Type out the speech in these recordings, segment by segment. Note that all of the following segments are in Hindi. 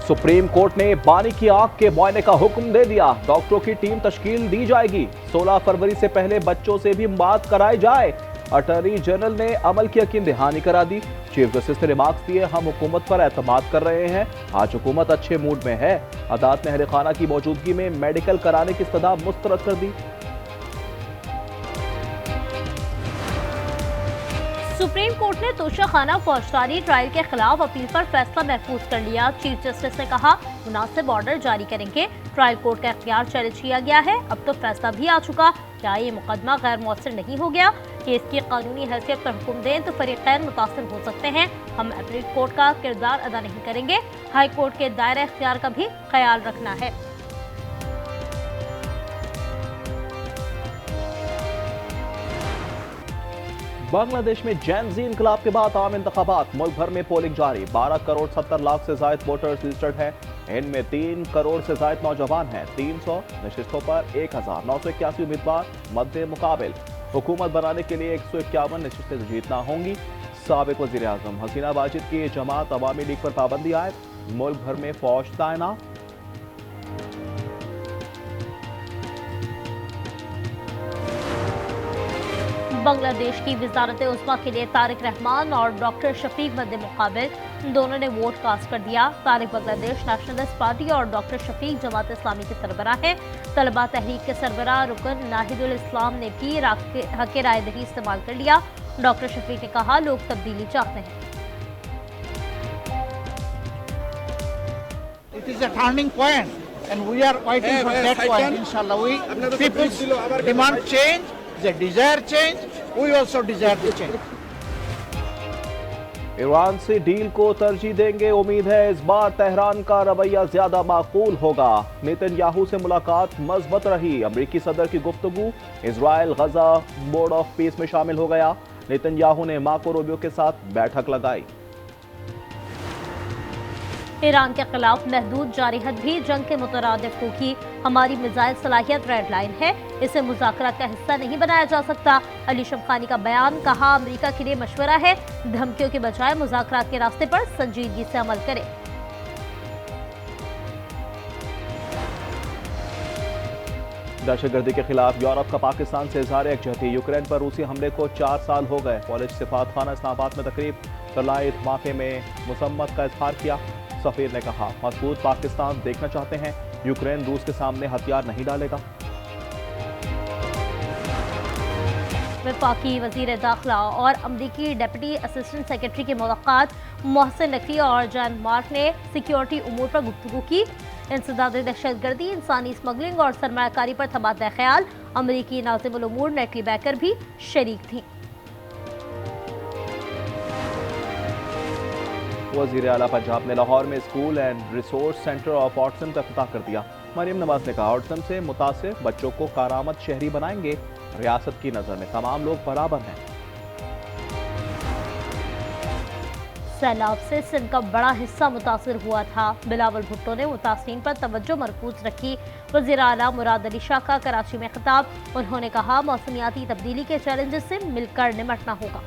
सुप्रीम कोर्ट ने बानी की आंख के मुआयने का हुक्म दे दिया। डॉक्टरों की टीम तश्कील दी जाएगी। 16 फरवरी से पहले बच्चों से भी बात कराई जाए। अटॉर्नी जनरल ने अमल की यकीन दहानी करा दी। चीफ जस्टिस ने रिमार्क्स दिए, हम हुकूमत पर एतमाद कर रहे हैं। आज हुकूमत अच्छे मूड में है। अदालत ने अहले खाना की मौजूदगी में मेडिकल कराने की इस्तदा मुस्तरद कर दी। सुप्रीम कोर्ट ने तोशाखाना फौजदारी ट्रायल के खिलाफ अपील पर फैसला महफूज कर लिया। चीफ जस्टिस ने कहा, मुनासिब ऑर्डर जारी करेंगे। ट्रायल कोर्ट का इख्तियार चैलेंज किया गया है। अब तो फैसला भी आ चुका। क्या ये मुकदमा गैर मौसर नहीं हो गया? केस की कानूनी हैसियत पर हुक्म दें तो फरीकैन मुतासिर हो सकते हैं। हम अपील कोर्ट का किरदार अदा नहीं करेंगे। हाई कोर्ट के दायरे इख्तियार का भी ख्याल रखना है। बांग्लादेश में जैन जी इनकलाब के बाद आम इंतखाबात। मुल्क भर में पोलिंग जारी। 12 करोड़ 70 लाख से ज्यादा वोटर्स रजिस्टर्ड हैं। इनमें 3 करोड़ से ज्यादा नौजवान हैं। 300 नशिस्तों पर 1981 उम्मीदवार मद्दे मुकाबिल। हुकूमत बनाने के लिए 151 नशिस्तें जीतना होंगी। साबिक वजीर आजम हसीना वाजिद की जमात अवामी लीग पर पाबंदी आयद। मुल्क भर में फौज तैनात। बांग्लादेश की वजारत उस्मा के लिए तारिक रहमान और डॉक्टर शफीक मद्दे मुकाबिल। दोनों ने वोट कास्ट कर दिया। तारिक बांग्लादेश नेशनलिस्ट पार्टी और डॉक्टर शफीक जमात इस्लामी के सरबराह हैं। तलबा तहरीक के सरबराह रुकन नाहिदुल इस्लाम ने भी हक राय दही इस्तेमाल कर लिया। डॉक्टर शफीक ने कहा, लोग तब्दीली चाहते हैं। It is a turning point and we are waiting for that point. Inshallah, we people demand change, they desire change, we also desire to change. Iran से डील को तरजीह देंगे। उम्मीद है इस बार तेहरान का रवैया ज्यादा माकूल होगा। नेतन्याहू से मुलाकात मज़बूत रही। अमरीकी सदर की गुफ्तगू Israel Gaza board of peace में शामिल हो गया। नेतन्याहू ने मार्को रूबियो के साथ बैठक लगाई। ईरान के खिलाफ महदूद जारिहत भी जंग के मुतरादिफ होगी। हमारी मिसाइल सलाहियत रेड लाइन है, इसे मुज़ाकरात का हिस्सा नहीं बनाया जा सकता। अली शमखानी का बयान, कहा, अमेरिका के लिए मशवरा है, धमकियों के बजाय मुज़ाकरात के रास्ते पर संजीदगी से अमल करे। दहशतगर्दी के खिलाफ यूरोप का पाकिस्तान से इजहार यकजहती। यूक्रेन पर रूसी हमले को 4 साल हो गए। कॉलेज सिफात खाना इस्लामाबाद में तकरीब। तलाई धमाके में मुसम्मत का इजहार किया। सफीर ने कहा, मजबूत पाकिस्तान देखना चाहते हैं। यूक्रेन रूस के सामने हथियार नहीं डालेगा। वफाकी वजीर दाखिला और अमरीकी डिप्टी असिस्टेंट सेक्रेटरी की मुलाकात। मोहसिन नकवी और जॉन मार्क ने सिक्योरिटी उमूर पर गुफ्तगू की। इंसदाद दहशतगर्दी, इंसानी स्मगलिंग और सरमायाकारी पर तबादला ख्याल। अमरीकी नाज़िमुल उमूर नेटली बैकर भी शरीक थी। वज़ीर आला पंजाब ने लाहौर में school and resource centre of autism का इफ्तिताह कर दिया। मरियम नवाज ने कहा, ऑटिज्म से मुतासिर बच्चों को कारामद शहरी बनाएंगे। रियासत की नजर में तमाम लोग बराबर हैं। सैलाब से सिंध का बड़ा हिस्सा मुतासिर हुआ था। बिलावल भुट्टो ने मुतासिरीन पर तवज्जो मरकूज रखी। वज़ीर आला मुराद अली शाह का कराची में खिताब। उन्होंने कहा, मौसमियाती तब्दीली के चैलेंजेस से मिलकर निपटना होगा।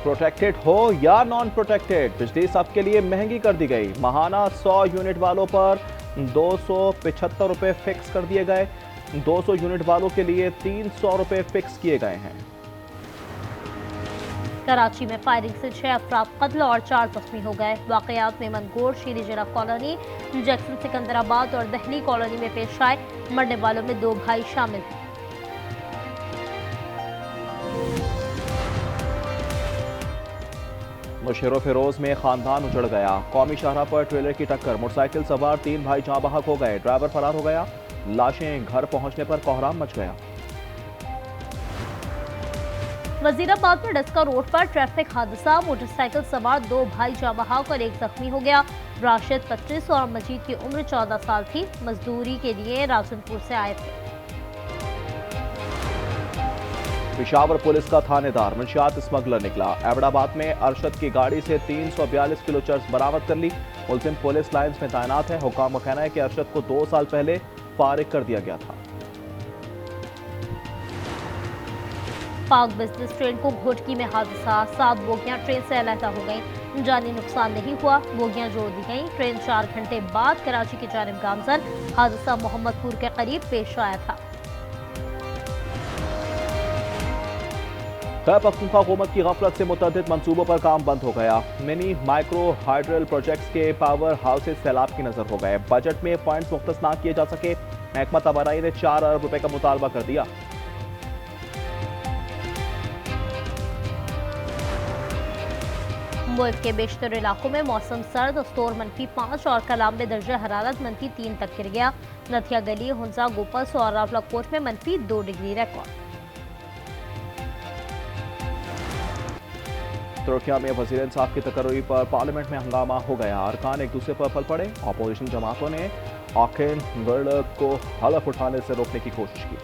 प्रोटेक्टेड हो या नॉन प्रोटेक्टेड, बिजली सबके लिए महंगी कर दी गई। माहाना 100 यूनिट वालों पर 275 रुपए फिक्स कर दिए गए। 200 यूनिट वालों के लिए 300 रुपए फिक्स किए गए हैं। कराची में फायरिंग से 6 अफराद कत्ल और 4 जख्मी हो गए। वाकयात में मनगोर, शीरी जरा कॉलोनी, जैक्सन सिकंदराबाद और दहली कॉलोनी में पेश आए। मरने वालों में 2 भाई शामिल हैं। मुशर्रफ फिरोज में खानदान उजड़ गया। कौमी शाहराह पर ट्रेलर की टक्कर। मोटरसाइकिल सवार 3 भाई जाँ बहक हो गए। ड्राइवर फरार हो गया। लाशें घर पहुंचने पर कोहराम मच गया। वजीराबाद में डस्का रोड पर ट्रैफिक हादसा। मोटरसाइकिल सवार 2 भाई जाँ बहक और 1 जख्मी हो गया। राशिद 25 और मजीद की उम्र 14 साल थी। मजदूरी के लिए राजनपुर से आए थे। पेशावर पुलिस का थानेदार मंशियात स्मगलर निकला। एबटाबाद में अरशद की गाड़ी से 342 किलो चर्स बरामद कर ली। मुल्जिम पुलिस लाइन्स में तैनात है। हुकाम का कहना है कि अरशद को 2 साल पहले फारिग कर दिया गया था। पाक बिजनेस ट्रेन को घोटकी में हादसा, 7 बोगियां ट्रेन से अलहदा हो गईं। जानी नुकसान नहीं हुआ, बोगियां जोड़ दी गईं। ट्रेन 4 घंटे बाद कराची की जानिब गामजन। हादसा मोहम्मदपुर के करीब पेश आया था। खैबर पख्तूनख्वा हुकूमत की गफलत से मुतअद्दिद मंसूबों पर काम बंद हो गया। मिनी माइक्रो हाइड्रल प्रोजेक्ट्स के पावर हाउसेज सैलाब की नजर हो गए। बजट में पॉइंट्स मुख्तस ना किए जा सके। महकमा तवानाई ने 4 अरब रुपए का मुतालबा कर दिया। मुल्क के बेशतर इलाकों में मौसम सर्द, अस्तोर -5 और कलाम में दर्जा हरारत -3 तक गिर गया। नथिया गली, हुंजा, गोपस और रावलाकोट में -2 डिग्री रिकॉर्ड। तुर्किया में वज़ीर इंसाफ की तकर्री पर पार्लियामेंट में हंगामा हो गया। अरकान एक दूसरे पर पल पड़े। अपोजिशन जमातों ने आखिर गर्ल को हलफ उठाने से रोकने की कोशिश की।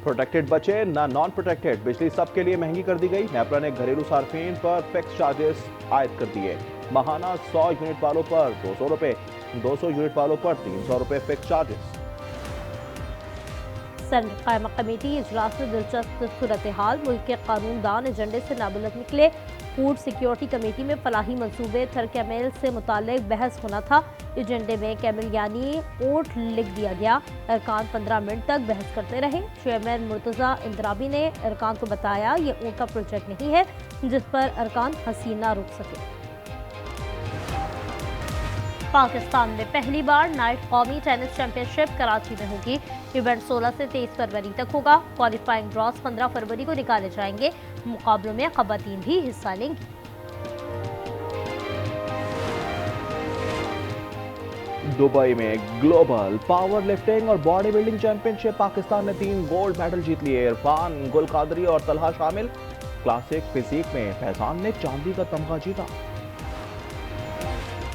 प्रोटेक्टेड बचे ना नॉन प्रोटेक्टेड, बिजली सबके लिए महंगी कर दी गई। नेपरा ने घरेलू सार्फिन पर फिक्स चार्जेस आयद कर दिए। माहाना 100 यूनिट वालों पर 200 रुपए, 200 यूनिट वालों पर 300 रुपए फिक्स चार्जेस। सेनेट कायमा कमेटी इजलास में दिलचस्प सूरत हाल, मुल्क के कानूनदान एजेंडे से नाबुलद निकले। फूड सिक्योरिटी कमेटी में फलाही मंसूबे थरकैमेल से मुताल्लिक बहस होना था। एजेंडे में कैमिल यानी ओट लिख दिया गया। अरकान 15 मिनट तक बहस करते रहे। चेयरमैन मुर्तज़ा इंदराबी ने अरकान को बताया ये ऊँट का प्रोजेक्ट नहीं है जिस पर अरकान हंसी ना रुक सके। पाकिस्तान में पहली बार नाइट कौमी टेनिस चैंपियनशिप कराची में होगी। इवेंट 16 से 23 फरवरी तक होगा। क्वालिफाइंग ड्रॉज 15 फरवरी को निकाले जाएंगे। मुकाबलों में खवातीन भी हिस्सा लेंगी। दुबई में ग्लोबल पावर लिफ्टिंग और बॉडी बिल्डिंग चैंपियनशिप पाकिस्तान ने 3 गोल्ड मेडल जीत लिए। इरफान, गुल कादरी और तलहा शामिल। क्लासिक फिजिक में फैजान ने चांदी का तमगा जीता।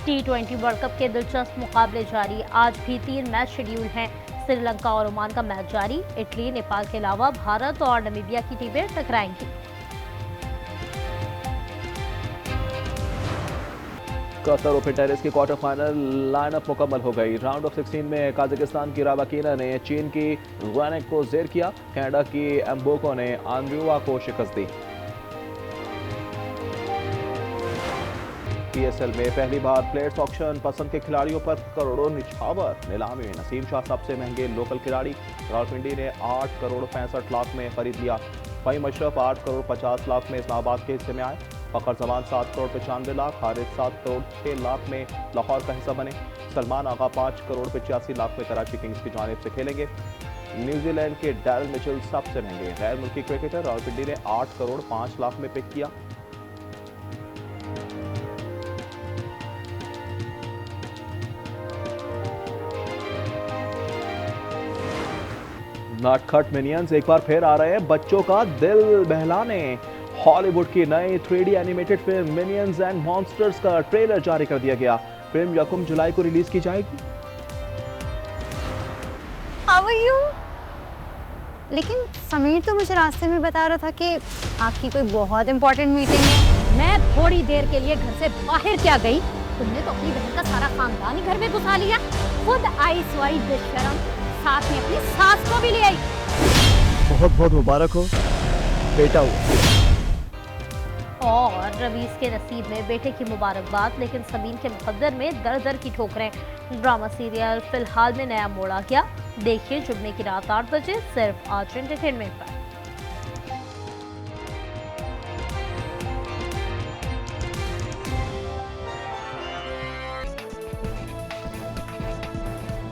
T20 वर्ल्ड कप के दिलचस्प मुकाबले जारी। आज भी 3 मैच शेड्यूल हैं। श्रीलंका और ओमान का मैच जारी। इटली, नेपाल के अलावा भारत और नामीबिया की टीमें टकराएंगी। कतर ओपन टेनिस की क्वार्टर फाइनल लाइनअप मुकम्मल हो गई। राउंड ऑफ 16 में काजाकिस्तान की रावाकीना ने चीन की गुआनेक को जेर किया। कनाडा की एम्बोको ने आंद्रियुआ को शिकस्त दी। PSL में पहली बार प्लेयर्स ऑक्शन, पसंद के खिलाड़ियों पर करोड़ों निछावर। नीलामी में नसीम शाह सबसे महंगे लोकल खिलाड़ी। रावलपिंडी ने 8 करोड़ 65 लाख में खरीद लिया। फ़हीम अशरफ 8 करोड़ 50 लाख में इस्लामाबाद के हिस्से में आए। फ़खर जमान 7 करोड़ 95 लाख, हारिस 7 करोड़ 6 लाख में लाहौर का हिस्सा बने। सलमान आगा 5 करोड़ 85 लाख में कराची किंग्स की जानिब से खेलेंगे। न्यूजीलैंड के डैरल मिचेल सबसे महंगे गैर मुल्की क्रिकेटर। रावलपिंडी ने 8 करोड़ 5 लाख में पिक किया। नटखट मिनियंस एक बार फिर आ रहे हैं बच्चों का दिल बहलाने। हॉलीवुड की नई 3D animated film minions and monsters का ट्रेलर जारी कर दिया गया। फिल्म 1 जुलाई को रिलीज की जाएगी। How are you? लेकिन समीर तो मुझे रास्ते में बता रहा था कि आपकी कोई बहुत इंपॉर्टेंट मीटिंग है। मैं थोड़ी देर के लिए घर से बाहर क्या गई, तुमने तो अपनी बहन का सारा खानदान ही घर में घुसा लिया। खुद आई स्वाई बेशरम, साथ में अपनी सास को भी ले आई। बहुत बहुत मुबारक हो बेटा हुआ। और रवीज के नसीब में बेटे की मुबारकबाद, लेकिन समीन के मुकद्दर में दर दर की ठोकरें। ड्रामा सीरियल फिलहाल में नया मोड़ आ गया। देखिए जुम्मे की रात 8 बजे सिर्फ आज एंटरटेनमेंट पर।